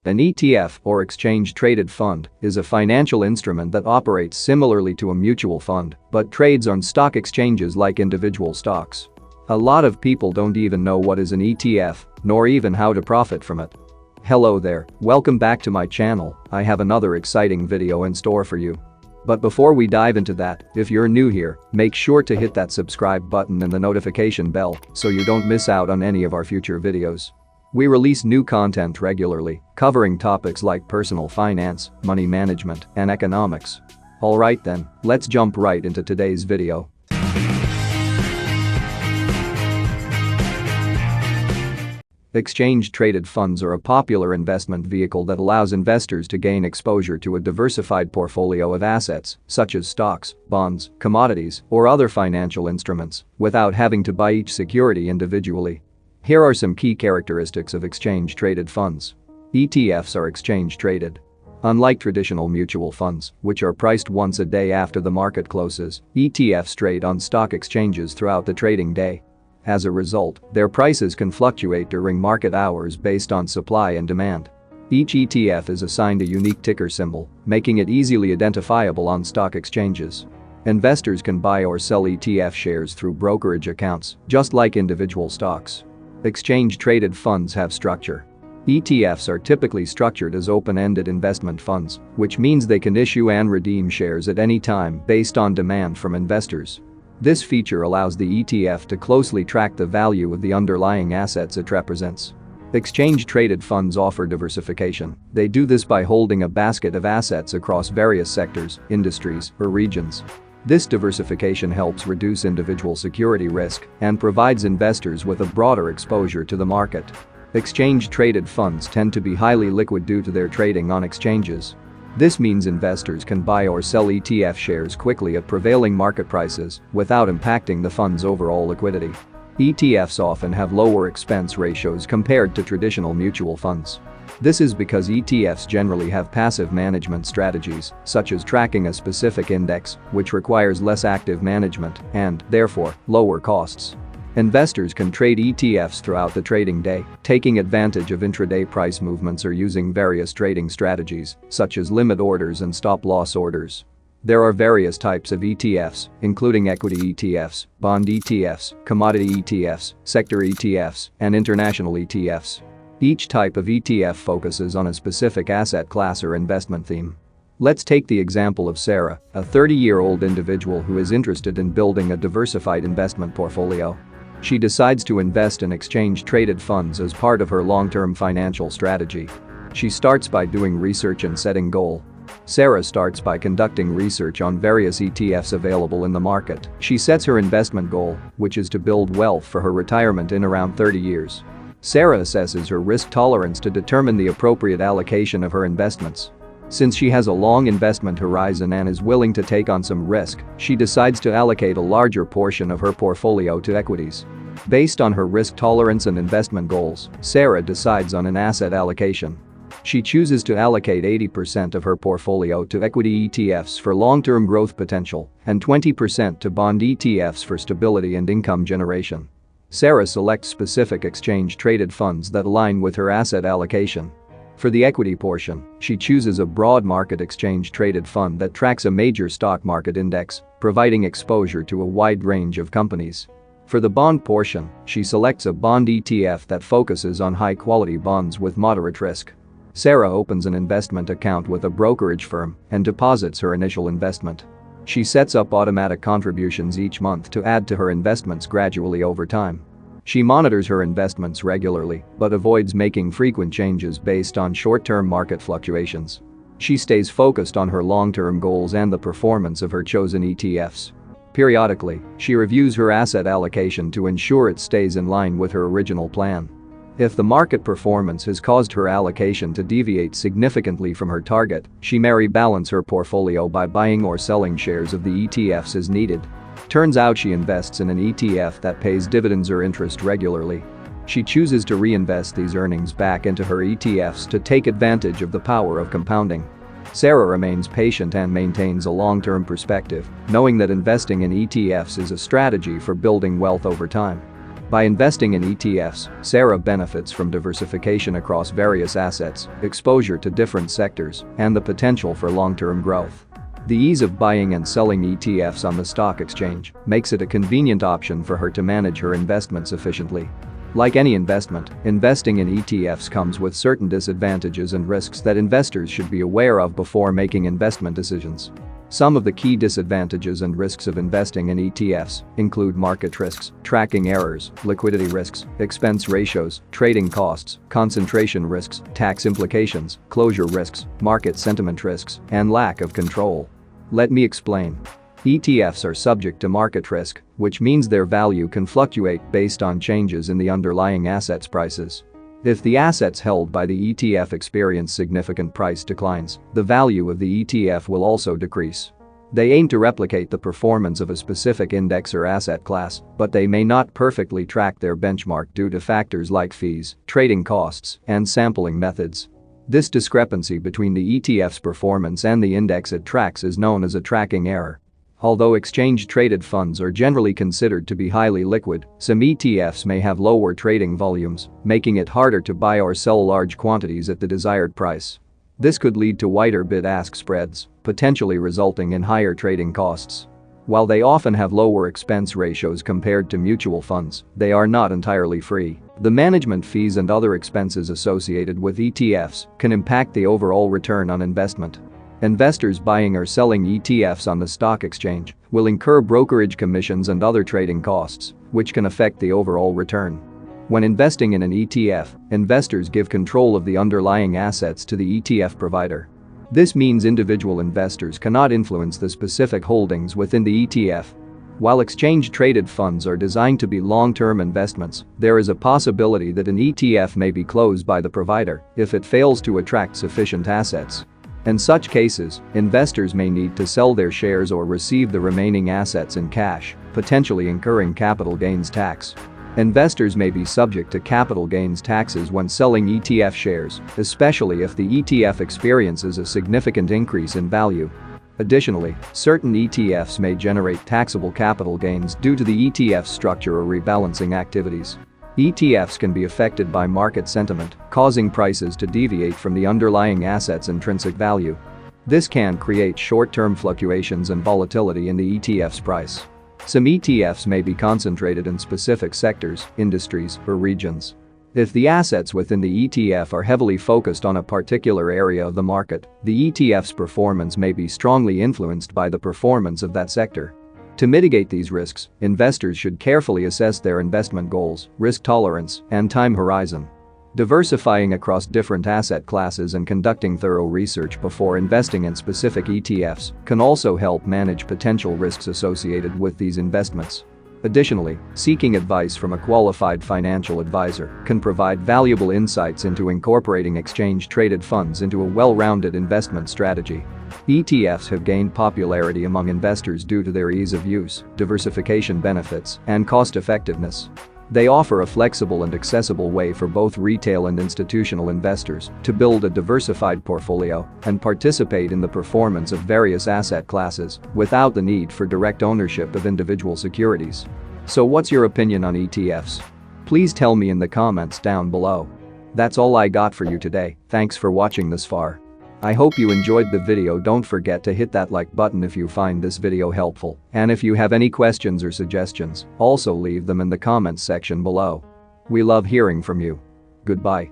An ETF, or exchange-traded fund, is a financial instrument that operates similarly to a mutual fund but trades on stock exchanges like individual stocks. A lot of people don't even know what is an ETF, nor even how to profit from it. Hello there, welcome back to my channel. I have another exciting video in store for you. But before we dive into that, if you're new here, make sure to hit that subscribe button and the notification bell so you don't miss out on any of our future videos. We release new content regularly, covering topics like personal finance, money management, and economics. Alright then, let's jump right into today's video. Exchange-traded funds are a popular investment vehicle that allows investors to gain exposure to a diversified portfolio of assets, such as stocks, bonds, commodities, or other financial instruments, without having to buy each security individually. Here are some key characteristics of exchange-traded funds. ETFs are exchange-traded. Unlike traditional mutual funds, which are priced once a day after the market closes, ETFs trade on stock exchanges throughout the trading day. As a result, their prices can fluctuate during market hours based on supply and demand. Each ETF is assigned a unique ticker symbol, making it easily identifiable on stock exchanges. Investors can buy or sell ETF shares through brokerage accounts, just like individual stocks. Exchange-traded funds have structure. ETFs are typically structured as open-ended investment funds, which means they can issue and redeem shares at any time based on demand from investors. This feature allows the ETF to closely track the value of the underlying assets it represents. Exchange-traded funds offer diversification. They do this by holding a basket of assets across various sectors, industries, or regions. This diversification helps reduce individual security risk and provides investors with a broader exposure to the market. Exchange-traded funds tend to be highly liquid due to their trading on exchanges. This means investors can buy or sell ETF shares quickly at prevailing market prices without impacting the fund's overall liquidity. ETFs often have lower expense ratios compared to traditional mutual funds. This is because ETFs generally have passive management strategies, such as tracking a specific index, which requires less active management and, therefore, lower costs. Investors can trade ETFs throughout the trading day, taking advantage of intraday price movements or using various trading strategies, such as limit orders and stop-loss orders. There are various types of ETFs, including equity ETFs, bond ETFs, commodity ETFs, sector ETFs, and international ETFs. Each type of ETF focuses on a specific asset class or investment theme. Let's take the example of Sarah, a 30-year-old individual who is interested in building a diversified investment portfolio. She decides to invest in exchange-traded funds as part of her long-term financial strategy. She starts by doing research and setting goals. Sarah starts by conducting research on various ETFs available in the market. She sets her investment goal, which is to build wealth for her retirement in around 30 years. Sarah assesses her risk tolerance to determine the appropriate allocation of her investments. Since she has a long investment horizon and is willing to take on some risk, she decides to allocate a larger portion of her portfolio to equities. Based on her risk tolerance and investment goals, Sarah decides on an asset allocation. She chooses to allocate 80% of her portfolio to equity ETFs for long-term growth potential and 20% to bond ETFs for stability and income generation. Sarah selects specific exchange-traded funds that align with her asset allocation. For the equity portion, she chooses a broad market exchange-traded fund that tracks a major stock market index, providing exposure to a wide range of companies. For the bond portion, she selects a bond ETF that focuses on high-quality bonds with moderate risk. Sarah opens an investment account with a brokerage firm and deposits her initial investment. She sets up automatic contributions each month to add to her investments gradually over time. She monitors her investments regularly but avoids making frequent changes based on short-term market fluctuations. She stays focused on her long-term goals and the performance of her chosen ETFs. Periodically, she reviews her asset allocation to ensure it stays in line with her original plan. If the market performance has caused her allocation to deviate significantly from her target, she may rebalance her portfolio by buying or selling shares of the ETFs as needed. Turns out she invests in an ETF that pays dividends or interest regularly. She chooses to reinvest these earnings back into her ETFs to take advantage of the power of compounding. Sarah remains patient and maintains a long-term perspective, knowing that investing in ETFs is a strategy for building wealth over time. By investing in ETFs, Sarah benefits from diversification across various assets, exposure to different sectors, and the potential for long-term growth. The ease of buying and selling ETFs on the stock exchange makes it a convenient option for her to manage her investments efficiently. Like any investment, investing in ETFs comes with certain disadvantages and risks that investors should be aware of before making investment decisions. Some of the key disadvantages and risks of investing in ETFs include market risks, tracking errors, liquidity risks, expense ratios, trading costs, concentration risks, tax implications, closure risks, market sentiment risks, and lack of control. Let me explain. ETFs are subject to market risk, which means their value can fluctuate based on changes in the underlying assets' prices. If the assets held by the ETF experience significant price declines, the value of the ETF will also decrease. They aim to replicate the performance of a specific index or asset class, but they may not perfectly track their benchmark due to factors like fees, trading costs, and sampling methods. This discrepancy between the ETF's performance and the index it tracks is known as a tracking error. Although exchange-traded funds are generally considered to be highly liquid, some ETFs may have lower trading volumes, making it harder to buy or sell large quantities at the desired price. This could lead to wider bid-ask spreads, potentially resulting in higher trading costs. While they often have lower expense ratios compared to mutual funds, they are not entirely free. The management fees and other expenses associated with ETFs can impact the overall return on investment. Investors buying or selling ETFs on the stock exchange will incur brokerage commissions and other trading costs, which can affect the overall return. When investing in an ETF, investors give control of the underlying assets to the ETF provider. This means individual investors cannot influence the specific holdings within the ETF. While exchange-traded funds are designed to be long-term investments, there is a possibility that an ETF may be closed by the provider if it fails to attract sufficient assets. In such cases, investors may need to sell their shares or receive the remaining assets in cash, potentially incurring capital gains tax. Investors may be subject to capital gains taxes when selling ETF shares, especially if the ETF experiences a significant increase in value. Additionally, certain ETFs may generate taxable capital gains due to the ETF structure or rebalancing activities. ETFs can be affected by market sentiment, causing prices to deviate from the underlying asset's intrinsic value. This can create short-term fluctuations and volatility in the ETF's price. Some ETFs may be concentrated in specific sectors, industries, or regions. If the assets within the ETF are heavily focused on a particular area of the market, the ETF's performance may be strongly influenced by the performance of that sector. To mitigate these risks, investors should carefully assess their investment goals, risk tolerance, and time horizon. Diversifying across different asset classes and conducting thorough research before investing in specific ETFs can also help manage potential risks associated with these investments. Additionally, seeking advice from a qualified financial advisor can provide valuable insights into incorporating exchange-traded funds into a well-rounded investment strategy. ETFs have gained popularity among investors due to their ease of use, diversification benefits, and cost-effectiveness. They offer a flexible and accessible way for both retail and institutional investors to build a diversified portfolio and participate in the performance of various asset classes without the need for direct ownership of individual securities. So what's your opinion on ETFs? Please tell me in the comments down below. That's all I got for you today. Thanks for watching this far. I hope you enjoyed the video. Don't forget to hit that like button if you find this video helpful, and if you have any questions or suggestions, also leave them in the comments section below. We love hearing from you. Goodbye.